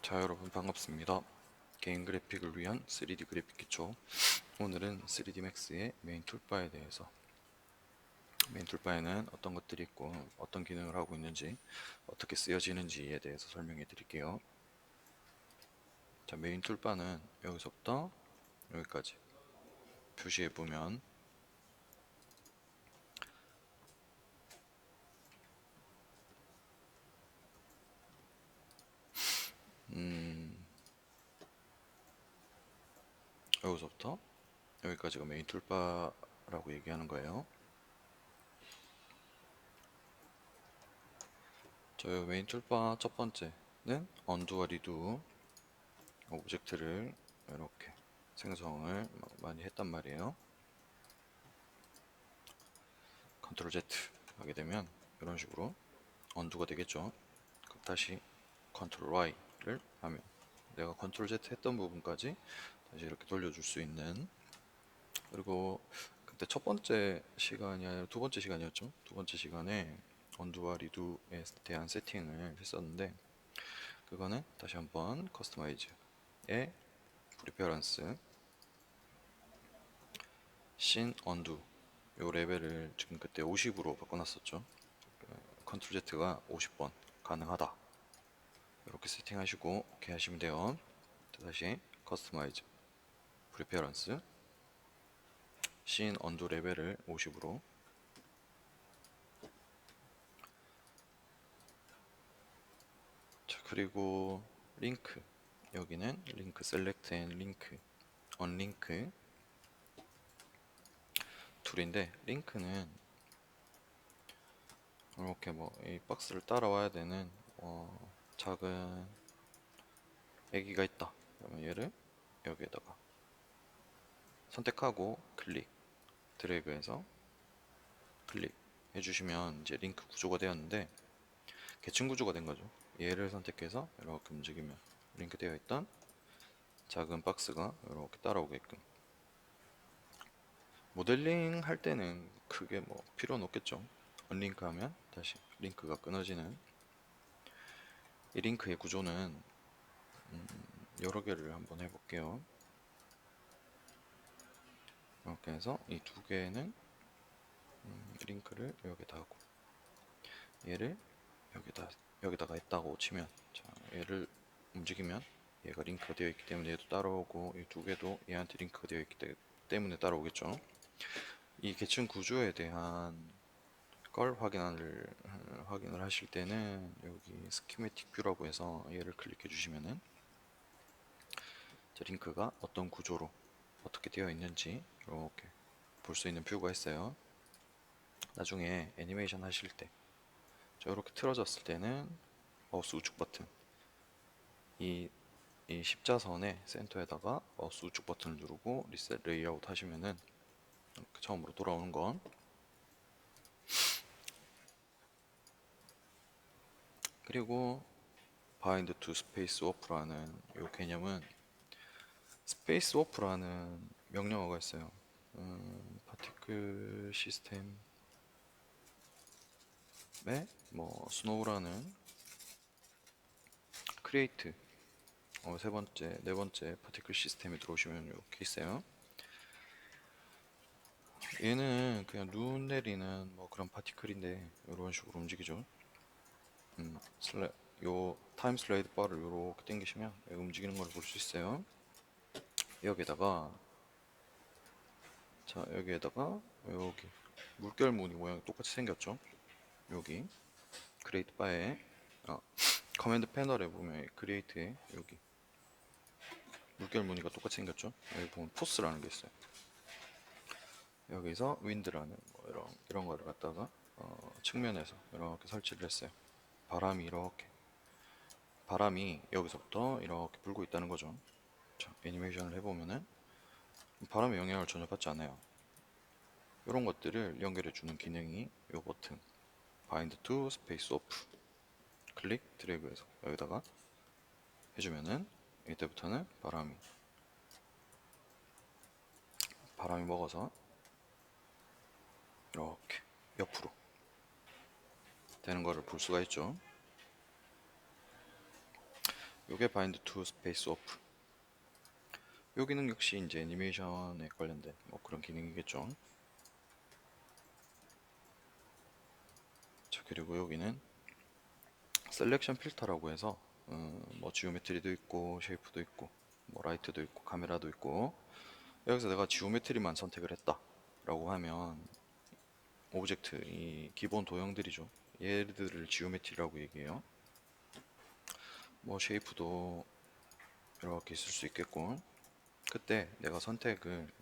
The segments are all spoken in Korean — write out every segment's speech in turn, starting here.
자, 여러분 반갑습니다. 개인 그래픽을 위한 3D 그래픽 기초. 오늘은 3D Max의 메인 툴바에 대해서, 메인 툴바에는 어떤 것들이 있고 어떤 기능을 하고 있는지, 어떻게 쓰여지는지에 대해서 설명해 드릴게요. 자, 메인 툴바는 여기서부터 여기까지 표시해 보면 여기서부터 여기까지가 메인 툴바라고 얘기하는 거예요. 저 메인 툴바 첫 번째는 언두와 리두 오브젝트를 이렇게 생성을 많이 했단 말이에요. 컨트롤 Z 하게 되면 이런 식으로 언두가 되겠죠. 그럼 다시 컨트롤 Y를 하면 내가 컨트롤 Z 했던 부분까지 다시 이렇게 돌려줄 수 있는. 그리고 그때 첫 번째 시간이 아니라 두 번째 시간이었죠. 두 번째 시간에 언두와 리두에 대한 세팅을 했었는데, 그거는 다시 한번 커스터마이즈에 프리페어런스 신 언두 요 레벨을 지금 그때 50으로 바꿔놨었죠. 컨트롤 Z가 50번 가능하다, 이렇게 세팅하시고 오케이 하시면 돼요. 다시 커스터마이즈 프리페어런스 씬 언두 레벨을 50으로. 자, 그리고 링크, 여기는 링크 셀렉트 앤 링크 언링크 툴인데, 링크는 이렇게 뭐 이 박스를 따라와야 되는 작은 애기가 있다, 그러면 얘를 여기에다가 선택하고 클릭 드래그해서 클릭 해주시면 이제 링크 구조가 되었는데, 계층 구조가 된 거죠. 얘를 선택해서 이렇게 움직이면 링크되어 있던 작은 박스가 이렇게 따라오게끔. 모델링 할 때는 크게 뭐 필요는 없겠죠. 언링크 하면 다시 링크가 끊어지는. 이 링크의 구조는 여러 개를 한번 해볼게요. 이렇게 해서 이 두 개는 링크를 여기다 하고, 얘를 여기다가 했다고 치면, 자, 얘를 움직이면 얘가 링크가 되어 있기 때문에 얘도 따라오고, 이 두 개도 얘한테 링크가 되어 있기 때문에 따라오겠죠. 이 계층 구조에 대한 걸 확인을 하실 때는 여기 스키매틱 뷰라고 해서 얘를 클릭해 주시면은 링크가 어떤 구조로 어떻게 되어 있는지 이렇게 볼 수 있는 뷰가 있어요. 나중에 애니메이션 하실 때 이렇게 틀어졌을 때는 마우스 우측 버튼, 이 십자선의 센터에다가 마우스 우측 버튼을 누르고 리셋 레이아웃 하시면은 이렇게 처음으로 돌아오는 건. 그리고 바인드 투 스페이스 워프라는 이 개념은, 스페이스 워프라는 명령어가 있어요. 파티클 시스템에 뭐 스노우라는 크리에이트 세 번째, 네 번째 파티클 시스템에 들어오시면 이렇게 있어요. 얘는 그냥 눈 내리는 뭐 그런 파티클인데 이런 식으로 움직이죠. 요 타임 슬라이드 바를 이렇게 당기시면 움직이는 걸 볼 수 있어요. 여기에다가, 자, 여기에다가 여기 물결 무늬 모양이 똑같이 생겼죠. 여기 크리에이트 바에 커맨드 패널에 보면 크리에이트에 여기 물결 무늬가 똑같이 생겼죠. 여기 보면 포스라는 게 있어요. 여기서 윈드라는 뭐 이런 거를 갖다가 측면에서 이렇게 설치를 했어요. 바람이 여기서부터 이렇게 불고 있다는 거죠. 자, 애니메이션을 해보면은 바람의 영향을 전혀 받지 않아요. 이런 것들을 연결해 주는 기능이 이 버튼 바인드 투 스페이스 오프 클릭 드래그해서 여기다가 해주면은 이때부터는 바람이 먹어서 이렇게 옆으로 되는 거를 볼 수가 있죠. 요게 바인드 투 스페이스 오프. 요 기능 역시 이제 애니메이션에 관련된 뭐 그런 기능이겠죠. 자, 그리고 여기는 셀렉션 필터라고 해서 뭐 지오메트리도 있고 쉐이프도 있고 뭐 라이트도 있고 카메라도 있고, 여기서 내가 지오메트리만 선택을 했다 라고 하면 오브젝트 이 기본 도형들이죠, 얘들을 지오메트리라고 얘기해요. 뭐 쉐이프도 이렇게 있을 수 있겠고, 그때 내가 선택을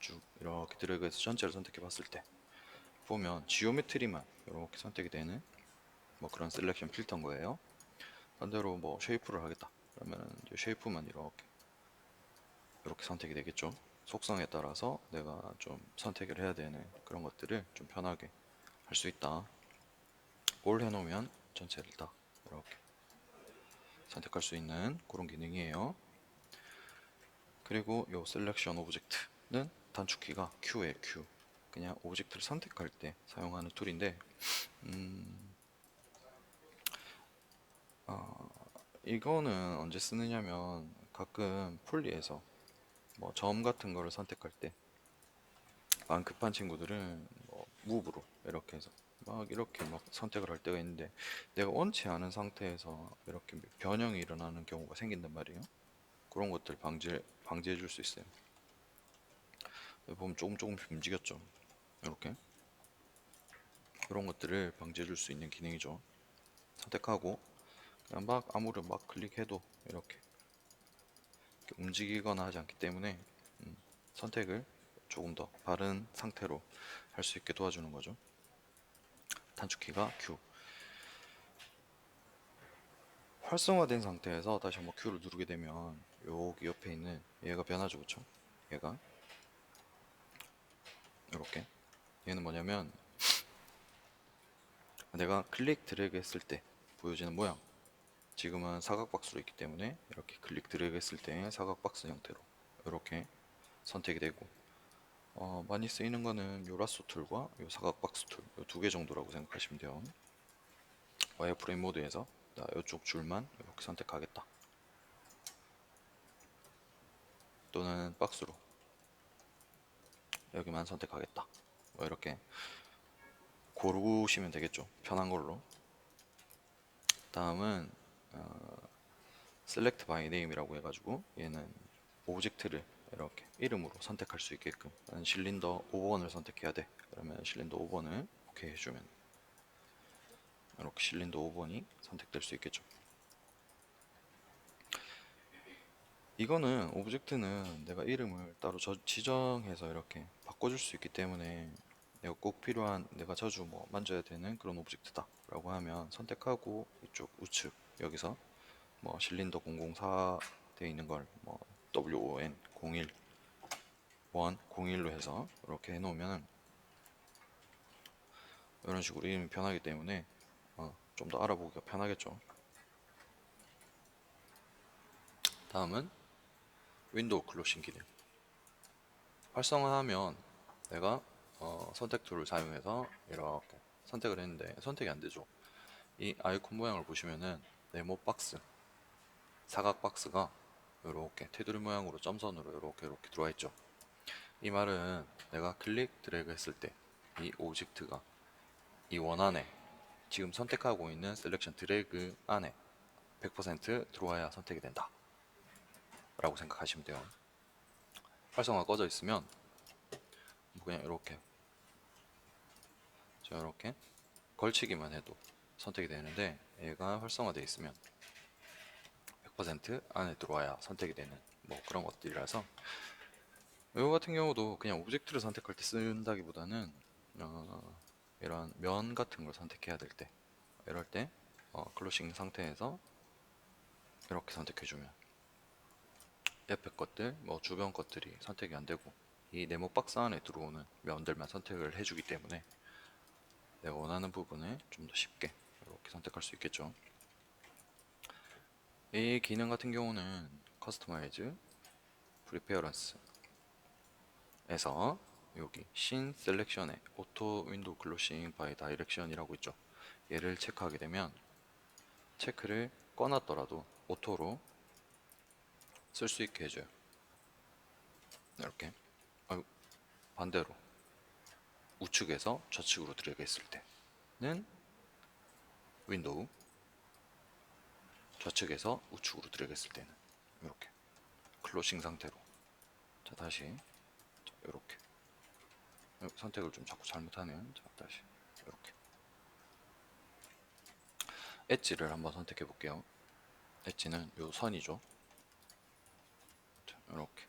쭉 이렇게 드래그해서 전체를 선택해 봤을 때 보면 지오메트리만 이렇게 선택이 되는 뭐 그런 셀렉션 필터인 거예요. 반대로 뭐 쉐이프를 하겠다 그러면 이제 쉐이프만 이렇게 선택이 되겠죠. 속성에 따라서 내가 좀 선택을 해야 되는 그런 것들을 좀 편하게 할 수 있다. 올 해놓으면 전체를 다 이렇게 선택할 수 있는 그런 기능이에요. 그리고 요 셀렉션 오브젝트는 단축키가 Q예요. Q. 그냥 오브젝트를 선택할 때 사용하는 툴인데, 이거는 언제 쓰느냐면 가끔 폴리에서 뭐 점 같은 거를 선택할 때 마음 급한 친구들은 뭐 무브로 이렇게 해서 막 이렇게 막 선택을 할 때가 있는데, 내가 원치 않은 상태에서 이렇게 변형이 일어나는 경우가 생긴단 말이에요. 그런 것들 방지해 줄 수 있어요. 보면 조금씩 움직였죠. 이렇게 그런 것들을 방지해 줄 수 있는 기능이죠. 선택하고 그냥 막 아무리 막 클릭해도 이렇게 움직이거나 하지 않기 때문에 선택을 조금 더 바른 상태로 할 수 있게 도와주는 거죠. 단축키가 Q. 활성화된 상태에서 다시 한번 Q를 누르게 되면 여기 옆에 있는 얘가 변하죠, 그쵸? 얘가 이렇게, 얘는 뭐냐면 내가 클릭 드래그 했을 때 보여지는 모양, 지금은 사각박스로 있기 때문에 이렇게 클릭 드래그 했을 때 사각박스 형태로 이렇게 선택이 되고, 많이 쓰이는 거는 요 라sso 툴과 요 사각박스 툴, 요 두 개 정도라고 생각하시면 돼요. 와이어프레임 모드에서 나 이쪽 줄만 이렇게 선택하겠다, 또는 박스로 여기만 선택하겠다, 뭐 이렇게 고르시면 되겠죠, 편한 걸로. 다음은 select by name이라고 해가지고 얘는 오브젝트를 이렇게 이름으로 선택할 수 있게끔, 나는 실린더 5번을 선택해야 돼 그러면 실린더 5번을 오케이 해주면 이렇게 실린더 5번이 선택될 수 있겠죠. 이거는 오브젝트는 내가 이름을 따로 지정해서 이렇게 바꿔줄 수 있기 때문에 내가 꼭 필요한, 내가 자주 뭐 만져야 되는 그런 오브젝트다 라고 하면 선택하고 이쪽 우측 여기서 뭐 실린더 004 되어 있는 걸 뭐 WON 01 01로 해서 이렇게 해놓으면 이런 식으로 이름이 편하기 때문에 좀 더 알아보기가 편하겠죠. 다음은 윈도우 클로싱 기능. 활성화하면 내가 선택 툴을 사용해서 이렇게 선택을 했는데 선택이 안 되죠. 이 아이콘 모양을 보시면은 네모 박스, 사각 박스가 이렇게 테두리 모양으로 점선으로 이렇게 들어와 있죠. 이 말은 내가 클릭 드래그 했을 때 이 오브젝트가 이 원 안에 지금 선택하고 있는 셀렉션 드래그 안에 100% 들어와야 선택이 된다 라고 생각하시면 돼요. 활성화 꺼져 있으면 그냥 이렇게 걸치기만 해도 선택이 되는데, 얘가 활성화되어 있으면 100% 안에 들어와야 선택이 되는 뭐 그런 것들이라서, 이거 같은 경우도 그냥 오브젝트를 선택할 때 쓴다기보다는 이런 면 같은 걸 선택해야 될 때, 이럴 때 클로싱 상태에서 이렇게 선택해주면 옆에 것들, 뭐 주변 것들이 선택이 안 되고 이 네모 박스 안에 들어오는 면들만 선택을 해주기 때문에 내가 원하는 부분을 좀 더 쉽게 이렇게 선택할 수 있겠죠. 이 기능 같은 경우는 커스터마이즈 프리페어런스에서 여기 신 셀렉션에 오토 윈도우 클로싱 바이 다이렉션이라고 있죠. 얘를 체크하게 되면 체크를 꺼놨더라도 오토로 쓸 수 있게 해줘요. 이렇게. 반대로 우측에서 좌측으로 드래그 했을 때는 윈도우, 좌측에서 우측으로 드래그 했을 때는 이렇게 클로싱 상태로. 자, 다시 이렇게 선택을 좀 자꾸 잘못하네요. 자, 다시 이렇게 엣지를 한번 선택해 볼게요. 엣지는 요 선이죠. 자, 이렇게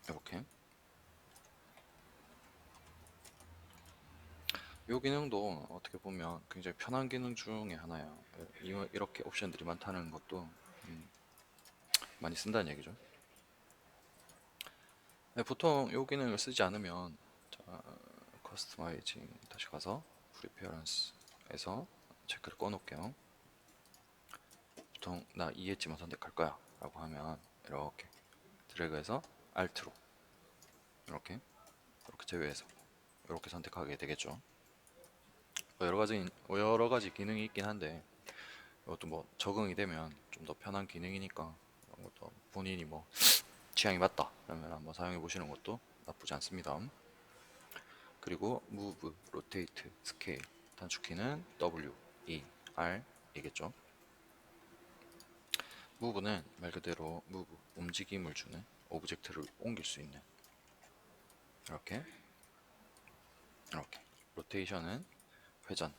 이렇게. 이 기능도 어떻게 보면 굉장히 편한 기능 중에 하나예요. 이렇게 옵션들이 많다는 것도 많이 쓴다는 얘기죠. 네, 보통 이 기능을 쓰지 않으면, 자, 커스터마이징 다시 가서 프리페어런스에서 체크를 꺼놓을게요. 보통 나 이 엣지만 선택할 거야 라고 하면 이렇게 드래그해서 Alt로 이렇게 제외해서 이렇게 선택하게 되겠죠. 여러 가지 기능이 있긴 한데, 이것도 뭐 적응이 되면 좀 더 편한 기능이니까 이런 것도 본인이 뭐 취향이 맞다 그러면 한번 사용해 보시는 것도 나쁘지 않습니다. 그리고 Move, Rotate, Scale 단축키는 W, E, R 이겠죠. Move는 말 그대로 move, 움직임을 주는 오브젝트를 옮길 수 있는 이렇게. 로테이션은 회전.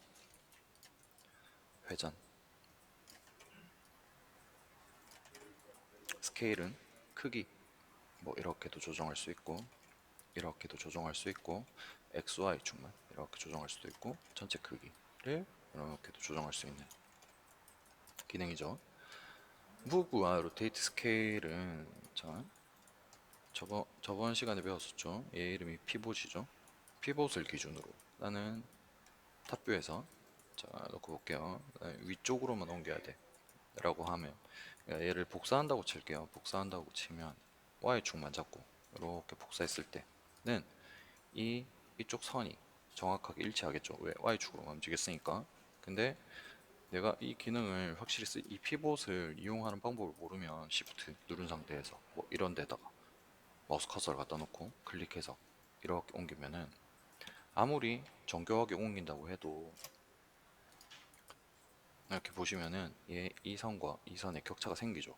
스케일은 크기, 뭐 이렇게도 조정할 수 있고 이렇게도 조정할 수 있고 X, Y 축만 이렇게 조정할 수도 있고 전체 크기를 이렇게도 조정할 수 있는 기능이죠. 무브와 로테이트 스케일은 자, 저번 시간에 배웠었죠. 얘 이름이 피봇이죠. 피봇을 기준으로 나는 탑뷰에서 자 놓고 볼게요. 위쪽으로만 옮겨야 돼 라고 하면, 그러니까 얘를 복사한다고 칠게요. 복사한다고 치면 Y축만 잡고 이렇게 복사했을 때는 이쪽 선이 정확하게 일치하겠죠. 왜? Y축으로 움직였으니까. 근데 내가 이 기능을 확실히 이 피봇을 이용하는 방법을 모르면 Shift 누른 상태에서 뭐 이런 데다가 마우스 커서를 갖다 놓고 클릭해서 이렇게 옮기면은 아무리 정교하게 옮긴다고 해도 이렇게 보시면은 이 선과 이 선의 격차가 생기죠.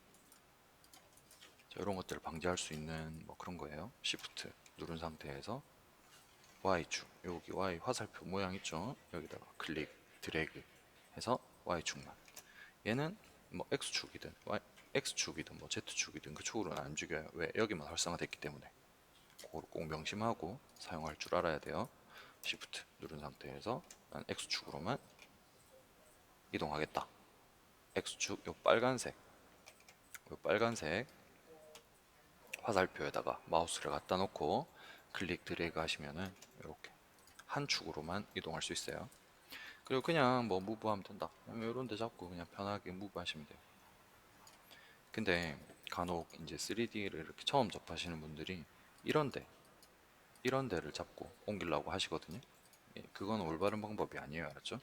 자, 이런 것들을 방지할 수 있는 뭐 그런 거예요. Shift 누른 상태에서 Y축, 여기 Y 화살표 모양 있죠? 여기다가 클릭, 드래그 해서 Y축만. 얘는 뭐 X축이든 X축이든 뭐 Z축이든 그 축으로는 안 움직여요. 왜? 여기만 활성화됐기 때문에. 그걸 꼭 명심하고 사용할 줄 알아야 돼요. Shift 누른 상태에서 난 X축으로만 이동하겠다. X축 요 빨간색 화살표에다가 마우스를 갖다 놓고 클릭 드래그 하시면은 이렇게 한 축으로만 이동할 수 있어요. 그리고 그냥 뭐 무브 하면 된다. 이런 데 잡고 그냥 편하게 무브 하시면 돼요. 근데 간혹 이제 3D를 이렇게 처음 접하시는 분들이 이런 데를 잡고 옮기려고 하시거든요. 그건 올바른 방법이 아니에요. 알았죠?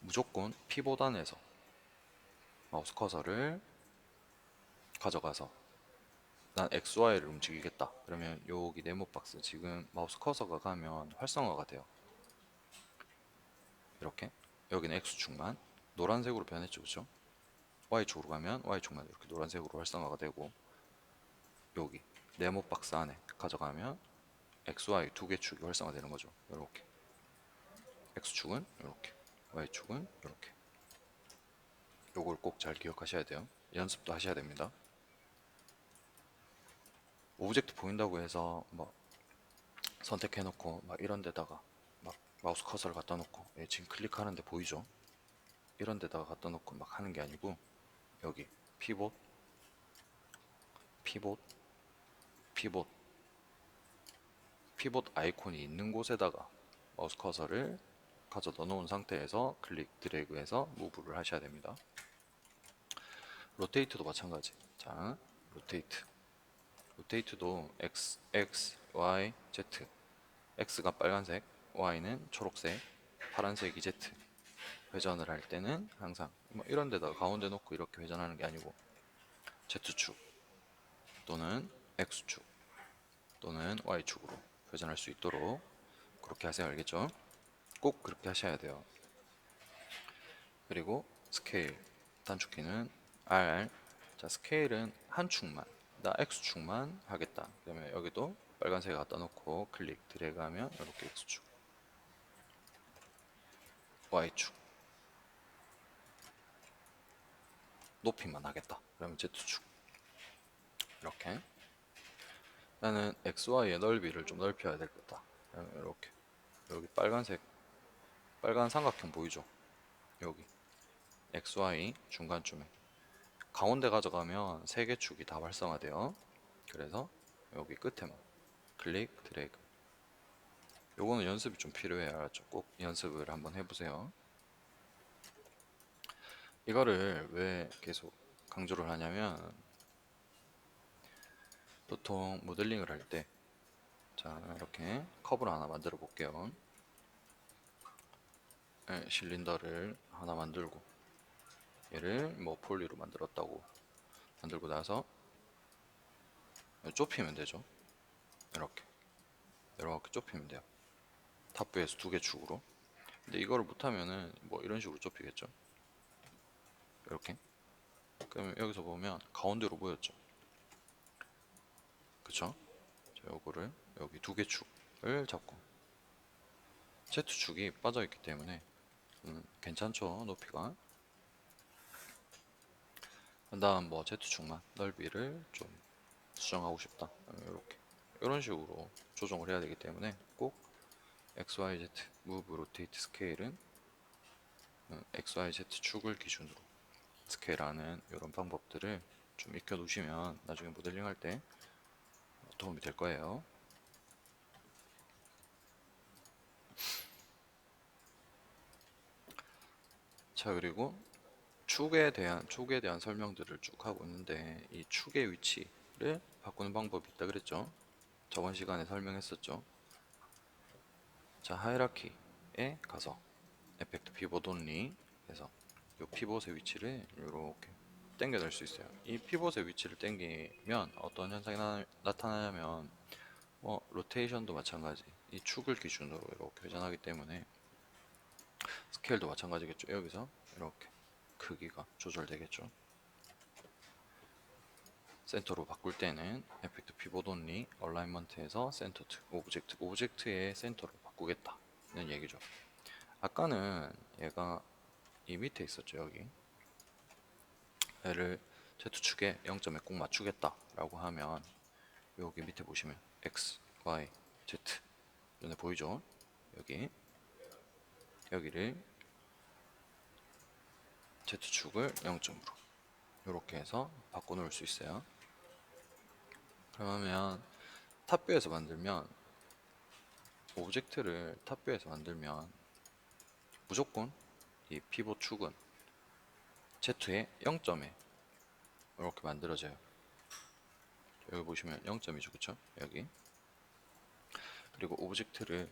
무조건 피보단에서 마우스 커서를 가져가서 난 XY를 움직이겠다. 그러면 여기 네모 박스 지금 마우스 커서가 가면 활성화가 돼요. 이렇게 여기는 X축만 노란색으로 변했죠. 그쵸? Y축으로 가면 Y축만 이렇게 노란색으로 활성화가 되고, 여기 네모 박스 안에 가져가면 XY 두 개 축이 활성화되는 거죠. 이렇게 X축은 이렇게, Y축은 이렇게. 요걸 꼭 잘 기억하셔야 돼요. 연습도 하셔야 됩니다. 오브젝트 보인다고 해서 뭐 선택해놓고 막 이런 데다가 막 마우스 커서를 갖다 놓고 지금 클릭하는데 보이죠? 이런 데다가 갖다 놓고 막 하는 게 아니고, 여기 피봇, 피봇, 피봇, 피봇 아이콘이 있는 곳에다가 마우스 커서를 가져다 놓은 상태에서 클릭 드래그해서 무브를 하셔야 됩니다. 로테이트도 마찬가지. 자, 로테이트도 X, Y, Z. X가 빨간색, Y는 초록색, 파란색이 Z. 회전을 할 때는 항상 뭐 이런 데다가 가운데 놓고 이렇게 회전하는 게 아니고 Z축 또는 X축 또는 Y축으로 회전할 수 있도록 그렇게 하세요. 알겠죠? 꼭 그렇게 하셔야 돼요. 그리고 스케일 단축키는 R. 자, 스케일은 한 축만, 나 X축만 하겠다. 그러면 여기도 빨간색 갖다 놓고 클릭 드래그 하면 이렇게 X축, Y축 높이만 하겠다. 그러면 Z축. 이렇게 나는 XY의 넓이를 좀 넓혀야 되겠다. 그러면 이렇게 여기 빨간색 빨간 삼각형 보이죠? 여기 XY 중간쯤에 가운데 가져가면 세 개 축이 다 활성화돼요. 그래서 여기 끝에만 클릭 드래그. 요거는 연습이 좀 필요해요. 알았죠? 꼭 연습을 한번 해보세요. 이거를 왜 계속 강조를 하냐면 보통 모델링을 할 때 자 이렇게 커브를 하나 만들어 볼게요. 네, 실린더를 하나 만들고 얘를 뭐 폴리로 만들었다고 만들고 나서 좁히면 되죠. 이렇게 좁히면 돼요. 탑뷰에서 두 개 축으로. 근데 이거를 못하면은 뭐 이런 식으로 좁히겠죠. 이렇게. 그러면 여기서 보면 가운데로 보였죠. 그쵸? 자, 요거를 여기 두 개 축을 잡고 Z축이 빠져있기 때문에 괜찮죠, 높이가. 그 다음 뭐 Z축만 넓이를 좀 수정하고 싶다. 이렇게 이런 식으로 조정을 해야 되기 때문에 꼭 XYZ Move Rotate Scale은 XYZ 축을 기준으로 스케일하는 이런 방법들을 좀 익혀 놓으시면 나중에 모델링 할 때 도움이 될 거예요. 자, 그리고 축에 대한 설명들을 쭉 하고 있는데 이 축의 위치를 바꾸는 방법이 있다 그랬죠. 저번 시간에 설명했었죠. 자, 하이라키에 가서 에펙트 피봇 온리 해서 이 피봇의 위치를 이렇게 당겨낼 수 있어요. 이 피봇의 위치를 당기면 어떤 현상이 나타나냐면 로테이션도 마찬가지 이 축을 기준으로 이렇게 회전하기 때문에 스케일도 마찬가지겠죠. 여기서 이렇게 크기가 조절되겠죠. 센터로 바꿀 때는 에펙트 피봇 온리 얼라인먼트에서 센터 투 오브젝트의 센터로 바꾸겠다는 얘기죠. 아까는 얘가 이 밑에 있었죠. 여기 얘를 Z축에 0점에 꼭 맞추겠다 라고 하면 여기 밑에 보시면 X, Y, Z 눈에 보이죠? 여기를 Z축을 0점으로 이렇게 해서 바꿔 놓을 수 있어요. 그러면 탑뷰에서 만들면 오브젝트를 탑뷰에서 만들면 무조건 이 피봇 축은 Z의 0점에 이렇게 만들어져요. 여기 보시면 0점이죠, 그쵸? 여기. 그리고 오브젝트를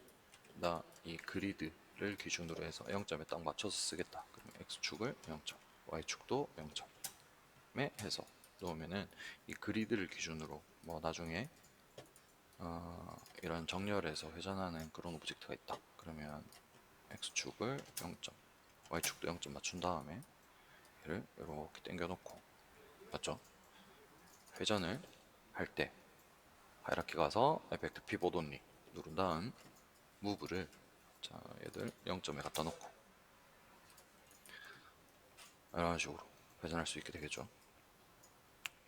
나 이 그리드를 기준으로 해서 0점에 딱 맞춰서 쓰겠다. 그러면 X축을 0점, Y축도 0점에 해서 놓으면은 이 그리드를 기준으로 뭐 나중에 이런 정렬해서 회전하는 그런 오브젝트가 있다. 그러면 X축을 0점, Y축도 0점 맞춘 다음에 얘를 이렇게 당겨 놓고 맞죠? 회전을 할 때 하이라키 가서 에펙트 피봇 온리 누른 다음 무브를 자 얘들 0점에 갖다 놓고 이런 식으로 회전할 수 있게 되겠죠.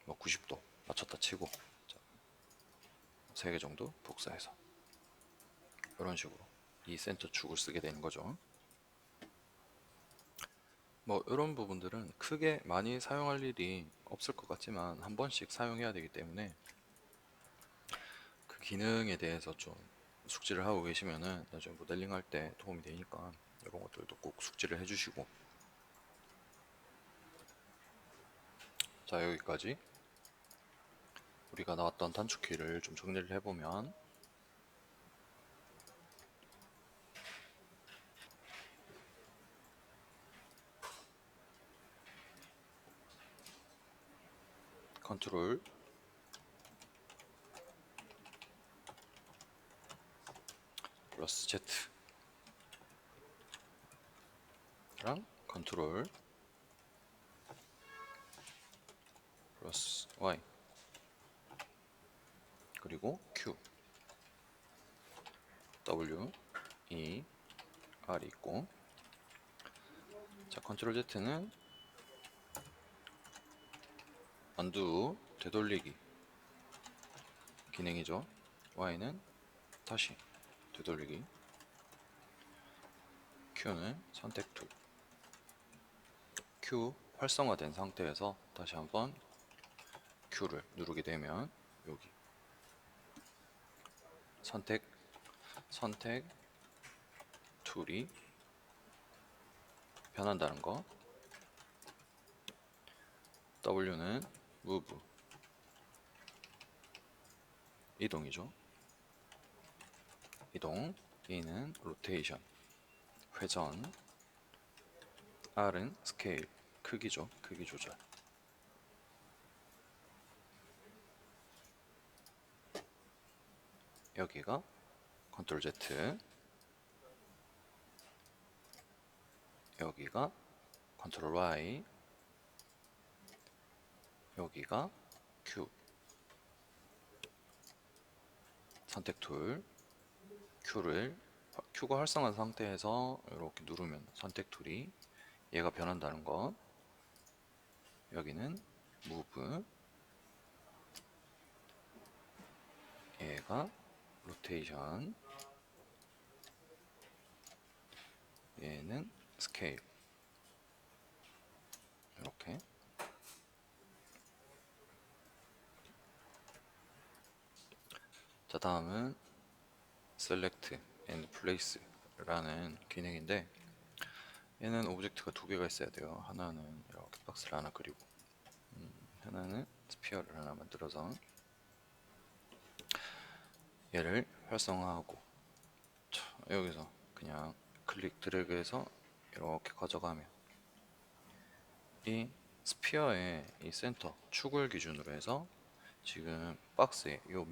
뭐 90도 맞췄다 치고 3개 정도 복사해서 이런 식으로 이 센터 축을 쓰게 되는 거죠. 뭐 이런 부분들은 크게 많이 사용할 일이 없을 것 같지만 한 번씩 사용해야 되기 때문에 그 기능에 대해서 좀 숙지를 하고 계시면은 나중에 모델링 할 때 도움이 되니까 이런 것들도 꼭 숙지를 해주시고. 자, 여기까지 우리가 나왔던 단축키를 좀 정리를 해보면 컨트롤 플러스 Z랑 컨트롤 플러스 Y 그리고 Q W E R이 있고, 자 컨트롤 Z는 언두 되돌리기 기능이죠. Y는 다시 되돌리기, Q는 선택 툴. Q 활성화된 상태에서 다시 한번 Q를 누르게 되면 여기 선택 툴이 변한다는 거. W는 move 이동이죠. 이동. E는 rotation 회전. R은 scale 크기죠. 크기 조절. 여기가 컨트롤 Z, 여기가 컨트롤 Y, 여기가 Q. 선택 툴. Q가 활성화한 상태에서 이렇게 누르면 선택 툴이 얘가 변한다는 것. 여기는 move, 얘가 rotation, 얘는 scale. 이렇게. 자 다음은 select and place 라는 기능인데, 얘는 오브젝트가 두 개가 있어야 돼요. 하나는 이렇게 박스를 하나 그리고, 하나는 스피어를 하나 만들어서 얘를 활성화하고, 자, 여기서 그냥 클릭 드래그해서 이렇게 가져가면 이 스피어의 이 센터 축을 기준으로 해서 지금 박스의 요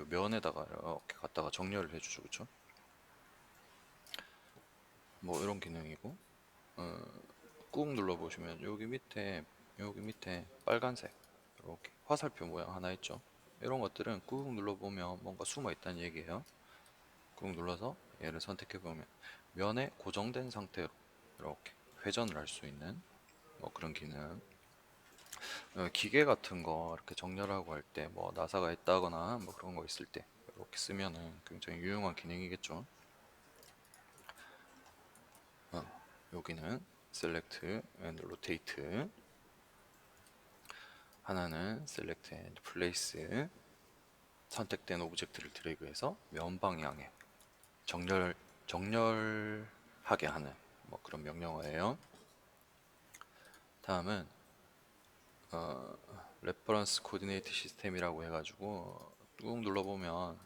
면에다가 이렇게 갖다가 정렬을 해주죠. 그쵸? 뭐 이런 기능이고, 꾹 눌러보시면 여기 밑에 빨간색 이렇게 화살표 모양 하나 있죠. 이런 것들은 꾹 눌러보면 뭔가 숨어 있다는 얘기예요. 꾹 눌러서 얘를 선택해보면 면에 고정된 상태로 이렇게 회전을 할 수 있는 뭐 그런 기능. 기계 같은 거 이렇게 정렬하고 할 때 뭐 나사가 있다거나 뭐 그런 거 있을 때 이렇게 쓰면은 굉장히 유용한 기능이겠죠. 여기는 select and rotate, 하나는 select and place, 선택된 오브젝트를 드래그해서 면 방향에 정렬하게 하는 뭐 그런 명령어예요. 다음은 레퍼런스 코디네이트 시스템이라고 해가지고 꾹 눌러보면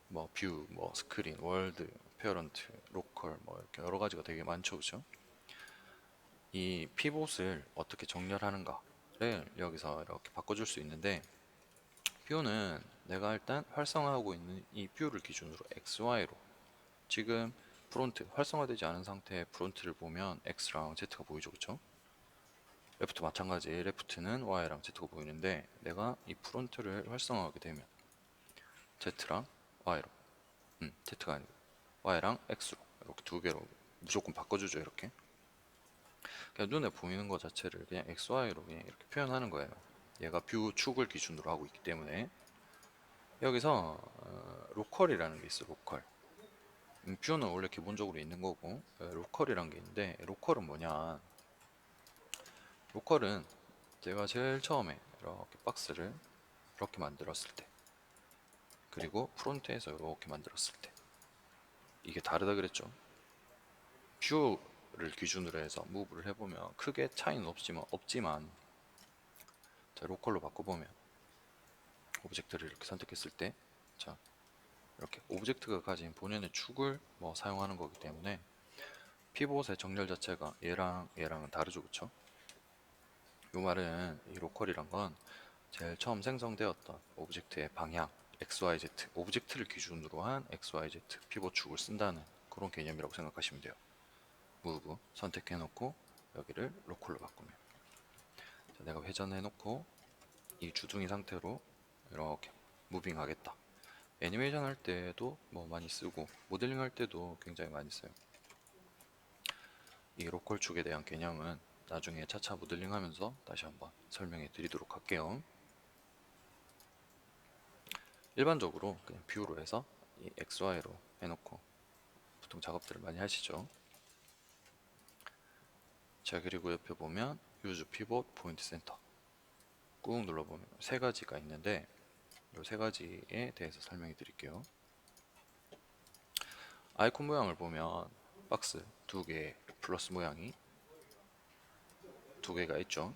뭐 뷰, 뭐 스크린, 월드, 페어런트, 로컬 뭐 이렇게 여러 가지가 되게 많죠, 그죠? 이 피봇을 어떻게 정렬하는가를 여기서 이렇게 바꿔줄 수 있는데, 뷰는 내가 일단 활성화하고 있는 이 뷰를 기준으로 XY로, 지금 프론트 활성화되지 않은 상태의 프론트를 보면 X랑 Z가 보이죠, 그쵸? 레프트 마찬가지, 레프트는 Y랑 Z가 보이는데 내가 이 프론트를 활성화하게 되면 Z랑 Y로, Z가 아니고 Y랑 X로 이렇게 두 개로 무조건 바꿔주죠. 이렇게 그냥 눈에 보이는 것 자체를 그냥 XY로 그냥 이렇게 표현하는 거예요. 얘가 뷰 축을 기준으로 하고 있기 때문에. 여기서 로컬이라는 게 있어. 로컬. 뷰는 원래 기본적으로 있는 거고, 로컬이라는 게 있는데, 로컬은 뭐냐, 로컬은 제가 제일 처음에 이렇게 박스를 이렇게 만들었을 때, 그리고 프론트에서 이렇게 만들었을 때 이게 다르다 그랬죠. 뷰를 기준으로 해서 무브를 해보면 크게 차이는 없지만 자, 로컬로 바꿔보면 오브젝트를 이렇게 선택했을 때, 자 이렇게 오브젝트가 가진 본연의 축을 뭐 사용하는 거기 때문에 피봇의 정렬 자체가 얘랑은 다르죠. 그쵸? 이 말은 이 로컬이란 건 제일 처음 생성되었던 오브젝트의 방향, XYZ, 오브젝트를 기준으로 한 XYZ 피봇 축을 쓴다는 그런 개념이라고 생각하시면 돼요. 무브 선택해놓고 여기를 로컬로 바꾸면, 자, 내가 회전해놓고 이 주둥이 상태로 이렇게 무빙 하겠다. 애니메이션 할 때도 뭐 많이 쓰고 모델링 할 때도 굉장히 많이 써요. 이 로컬 축에 대한 개념은 나중에 차차 모델링 하면서 다시 한번 설명해 드리도록 할게요. 일반적으로 그냥 뷰로 해서 이 XY로 해놓고 보통 작업들을 많이 하시죠. 자, 그리고 옆에 보면 Use Pivot Point Center 꾹 눌러보면 세 가지가 있는데 이 세 가지에 대해서 설명해 드릴게요. 아이콘 모양을 보면 박스 두 개 플러스 모양이 두 개가 있죠.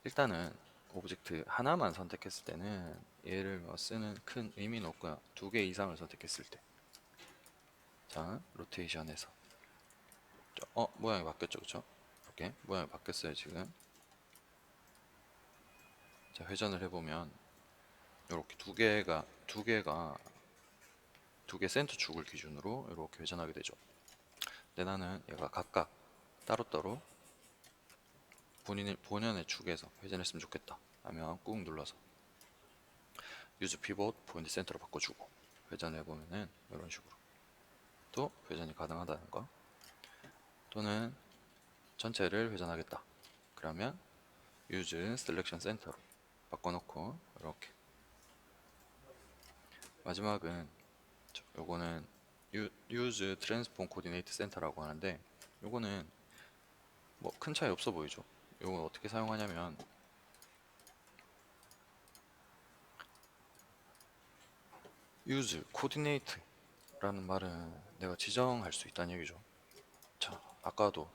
일단은 오브젝트 하나만 선택했을 때는 얘를 쓰는 큰 의미는 없고요. 두 개 이상을 선택했을 때, 자, 로테이션에서 모양이 바뀌었죠, 그쵸? 이렇게 모양이 바뀌었어요 지금. 자, 회전을 해보면 이렇게 두 개 센터 축을 기준으로 이렇게 회전하게 되죠. 근데 나는 얘가 각각 따로따로 본연의 축에서 회전했으면 좋겠다 하면 꾹 눌러서 Use Pivot Point Center로 바꿔주고 회전해보면은 이런 식으로 또 회전이 가능하다는 거. 또는 전체를 회전하겠다 그러면 Use Selection Center로 바꿔놓고 이렇게. 마지막은 요거는 Use Transform Coordinate Center라고 하는데 요거는 뭐 큰 차이 없어 보이죠. 요거 어떻게 사용하냐면 Use Coordinate라는 말은 내가 지정할 수 있다는 얘기죠. 자, 아까도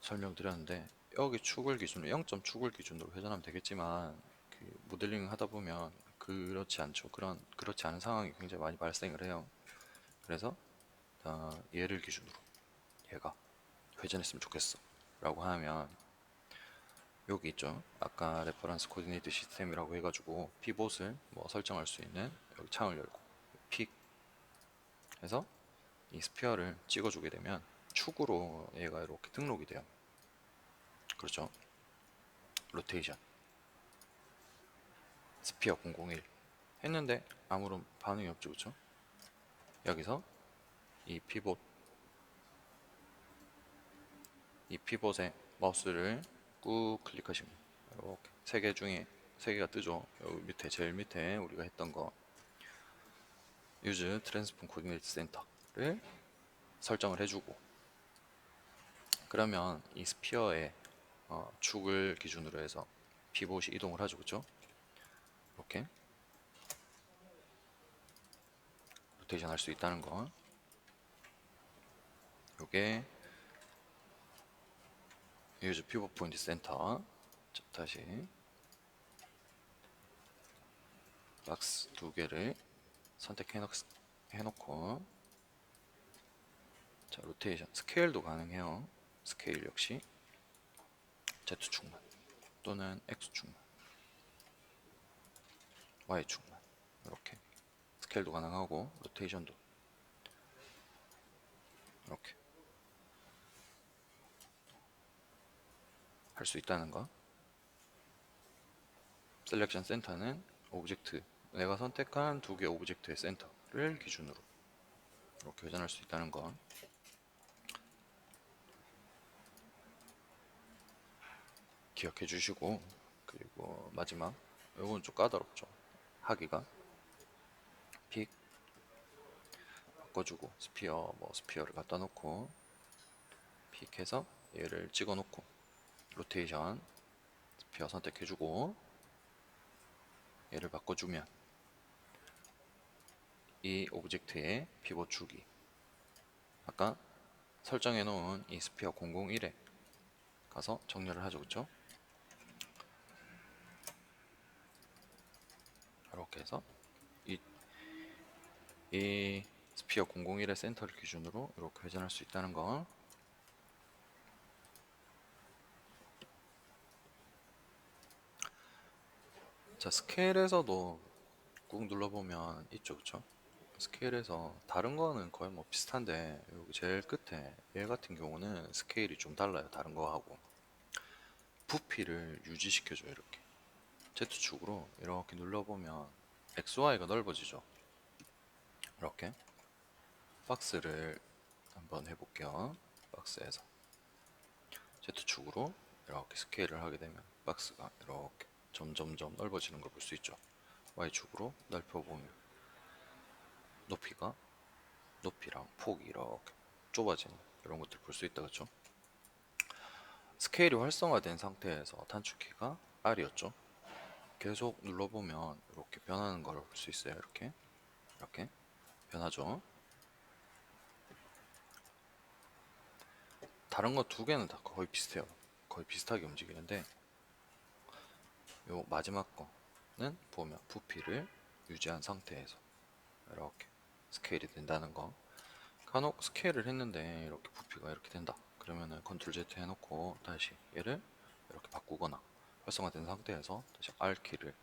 설명드렸는데 여기 축을 기준으로 0점 축을 기준으로 회전하면 되겠지만 그 모델링 하다 보면 그렇지 않죠. 그렇지 않은 상황이 굉장히 많이 발생을 해요. 그래서 얘를 기준으로 얘가 회전했으면 좋겠어 라고 하면 여기 있죠. 아까 레퍼런스 코디네이트 시스템이라고 해가지고 피봇을 뭐 설정할 수 있는 여기 창을 열고 픽 해서 이 스피어를 찍어주게 되면 축으로 얘가 이렇게 등록이 돼요. 그렇죠. 로테이션 스피어 001 했는데 아무런 반응이 없죠. 그렇죠. 여기서 이 피봇에 마우스를 꾹 클릭하시면 이렇게 세 개 중에 세 개가 뜨죠. 여기 밑에 제일 밑에 우리가 했던 거 Use Transform Coordinate Center를 설정을 해주고, 그러면 이 스피어의 축을 기준으로 해서 피봇이 이동을 하죠. 그렇죠? 이렇게 로테이션 할 수 있다는 거. 요게 Use Pivot Point Center. 자, 다시 박스 두 개를 선택해놓고 자, 로테이션 스케일도 가능해요. 스케일 역시 Z축만 또는 X축만 Y축만 이렇게 스케일도 가능하고 로테이션도 이렇게 할 수 있다는 거. 셀렉션 센터는 오브젝트 내가 선택한 두 개 오브젝트의 센터를 기준으로 이렇게 회전할 수 있다는 거. 기억해 주시고, 그리고 마지막 이건 좀 까다롭죠. 하기가 픽 바꿔주고 스피어를 갖다 놓고 픽해서 얘를 찍어 놓고 로테이션 스피어 선택해주고 얘를 바꿔주면 이 오브젝트의 피봇 축이 아까 설정해 놓은 이 스피어 001에 가서 정렬을 하죠. 그쵸? 이렇게 해서 이 스피어 001의 센터를 기준으로 이렇게 회전할 수 있다는 거. 자, 스케일에서도 꾹 눌러보면 있죠, 그쵸? 스케일에서 다른 거는 거의 뭐 비슷한데 여기 제일 끝에 얘 같은 경우는 스케일이 좀 달라요. 다른 거하고 부피를 유지시켜줘요. 이렇게 Z축으로 이렇게 눌러보면 XY가 넓어지죠. 이렇게 박스를 한번 해볼게요. 박스에서 Z축으로 이렇게 스케일을 하게 되면 박스가 이렇게 점점점 넓어지는 걸 볼 수 있죠. Y축으로 넓혀보면 높이랑 폭이 이렇게 좁아지는 이런 것들 볼 수 있다, 그쵸? 스케일이 활성화된 상태에서 단축키가 R이었죠. 계속 눌러보면 이렇게 변하는 걸 볼 수 있어요. 이렇게 변하죠. 다른 거 두 개는 다 거의 비슷해요. 거의 비슷하게 움직이는데 요 마지막 거는 보면 부피를 유지한 상태에서 이렇게 스케일이 된다는 거. 간혹 스케일을 했는데 이렇게 부피가 이렇게 된다. 그러면은 컨트롤 Z 해놓고 다시 얘를 이렇게 바꾸거나 활성화된 상태에서 다시 R 키를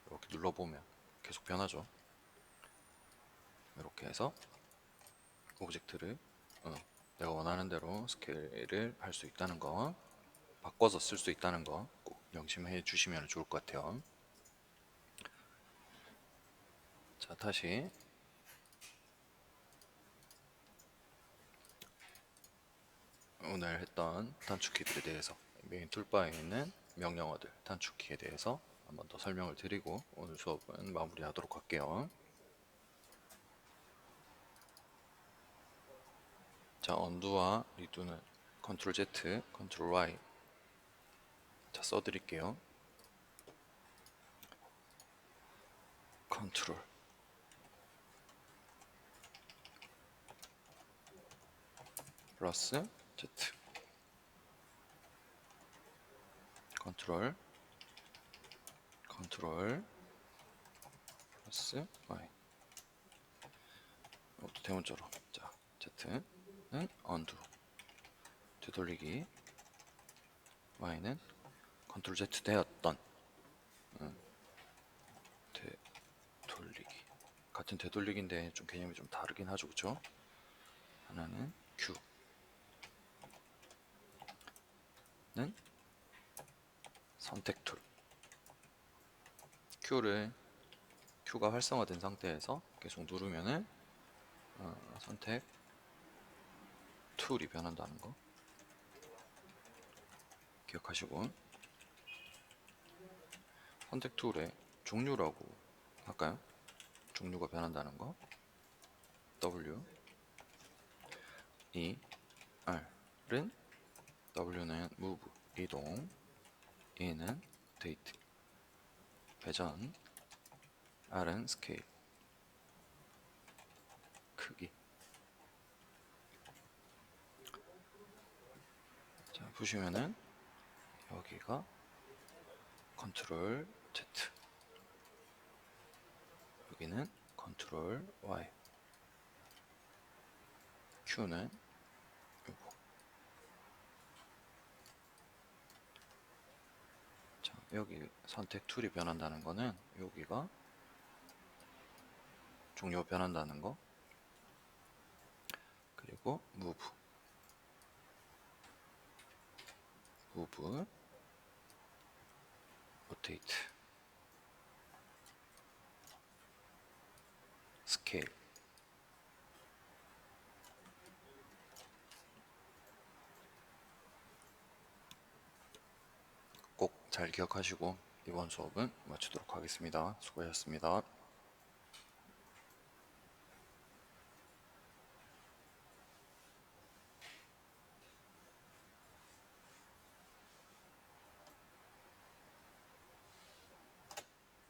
이렇게 눌러보면 계속 변하죠. 이렇게 해서 오브젝트를 내가 원하는 대로 스케일을 할 수 있다는 거, 바꿔서 쓸 수 있다는 거 꼭 명심해 주시면 좋을 것 같아요. 자, 다시 오늘 했던 단축키들에 대해서 메인 툴바에 있는 명령어들, 단축키에 대해서 한번 더 설명을 드리고 오늘 수업은 마무리하도록 할게요. 자, 언두와 리두는 컨트롤 Z, 컨트롤 Y 자, 써드릴게요. 컨트롤 플러스 Z 컨트롤 플러스 Y 이것도 대문자로. 자, Z는 언두 되돌리기, Y는 컨트롤 Z 되었던 되돌리기. 같은 되돌리기인데 좀 개념이 좀 다르긴 하죠, 그쵸? 하나는 Q는 선택 툴. Q가 활성화된 상태에서 계속 누르면은 선택 툴이 변한다는 거 기억하시고, 선택 툴의 종류라고 할까요? 종류가 변한다는 거. W, E, R은 W는 move 이동, E는 date 회전, R은 scale 크기. 자, 보시면은 여기가 컨트롤 Z, 여기는 컨트롤 Y, Q는 요거. 자, 여기 선택 툴이 변한다는 거는 여기가 종료 변한다는 거, 그리고 move, rotate, scale. 꼭 잘 기억하시고 이번 수업은 마치도록 하겠습니다. 수고하셨습니다.